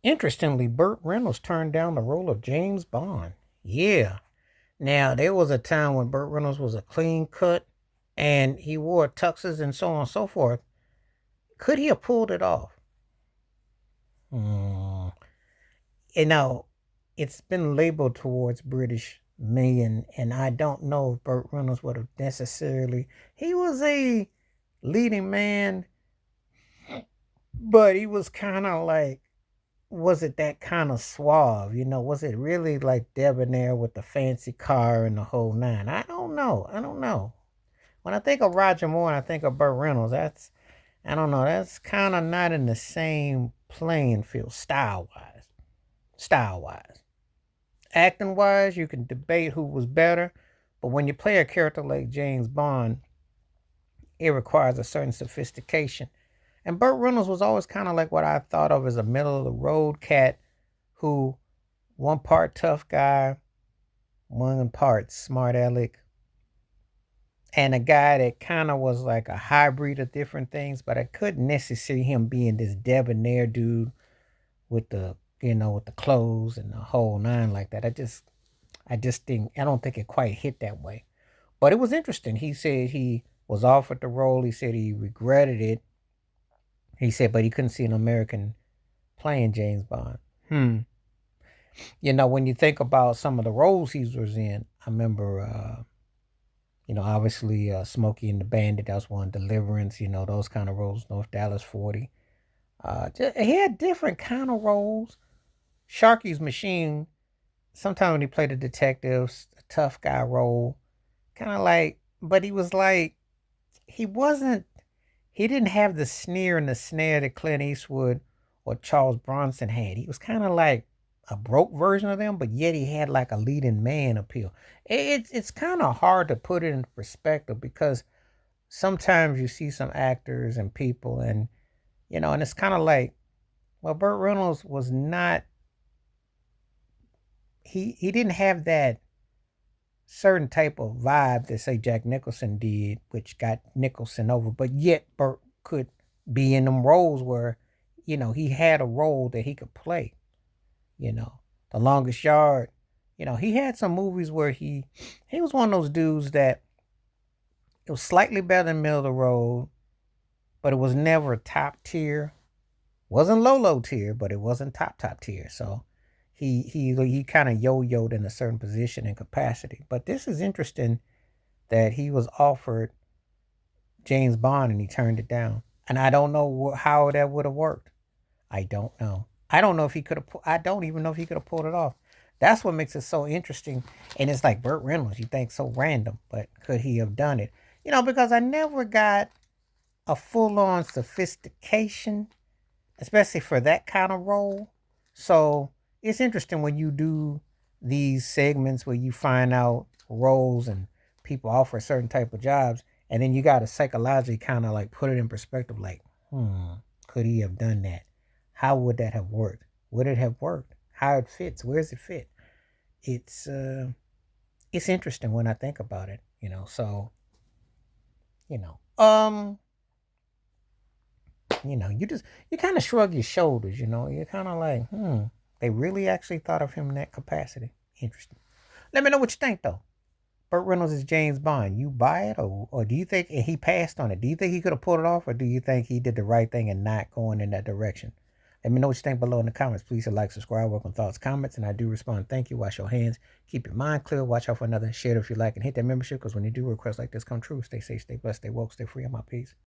Interestingly, Burt Reynolds turned down the role of James Bond. Yeah. Now, there was a time when Burt Reynolds was a clean cut and he wore tuxes and so on and so forth. Could he have pulled it off? Hmm. You know, it's been labeled towards British men, and I don't know if Burt Reynolds would have necessarily. He was a leading man, but he was kind of like, was it that kind of suave? Was it really like debonair with the fancy car and the whole nine? I don't know. I don't know. When I think of Roger Moore and I think of Burt Reynolds, I don't know. That's kind of not in the same playing field style wise. Style wise. Acting wise, you can debate who was better, but when you play a character like James Bond, it requires a certain sophistication. And Burt Reynolds was always kind of like what I thought of as a middle of the road cat who one part tough guy, one part smart aleck, and a guy that kind of was like a hybrid of different things, but I couldn't necessarily see him being this debonair dude with the clothes and the whole nine like that. I just think I don't think it quite hit that way. But it was interesting. He said he was offered the role. He said he regretted it. He said, but he couldn't see an American playing James Bond. Hmm. When you think about some of the roles he was in, I remember, obviously Smokey and the Bandit. That was one. Deliverance. Those kind of roles. North Dallas 40. He had different kind of roles. Sharky's Machine. Sometimes when he played a detective, a tough guy role, kind of like, but he was like, he wasn't, he didn't have the sneer and the snare that Clint Eastwood or Charles Bronson had. He was kind of like a broke version of them, but yet he had like a leading man appeal. It's kind of hard to put it in perspective because sometimes you see some actors and people and it's kind of like, well, Burt Reynolds was not, he didn't have that certain type of vibe that say Jack Nicholson did, which got Nicholson over, but yet Burt could be in them roles where, he had a role that he could play, you know. The longest yard, he had some movies where he was one of those dudes that it was slightly better than middle of the road, but it was never top tier. Wasn't low tier, but it wasn't top tier. So he kind of yo-yoed in a certain position and capacity. But this is interesting that he was offered James Bond and he turned it down. And I don't know how that would have worked. I don't know. I don't know if he could have. I don't even know if he could have pulled it off. That's what makes it so interesting. And it's like Burt Reynolds. You think so random, but could he have done it? Because I never got a full-on sophistication, especially for that kind of role. So it's interesting when you do these segments where you find out roles and people offer certain type of jobs, and then you got to psychologically kind of like put it in perspective, like, could he have done that? How would that have worked? Would it have worked? How it fits? Where does it fit? It's it's interesting when I think about it. So you know, um, you kind of shrug your shoulders. You're kind of like, they really actually thought of him in that capacity. Interesting. Let me know what you think though. Burt Reynolds is James Bond. You buy it, or do you think he passed on it? Do you think he could have pulled it off, or do you think he did the right thing and not going in that direction? Let me know what you think below in the comments. Please hit like, subscribe, welcome thoughts, comments, and I do respond. Thank you. Wash your hands. Keep your mind clear. Watch out for another. Share it if you like, and hit that membership because when you do requests like this come true, stay safe, stay blessed, stay woke, stay free. I'm out. Peace.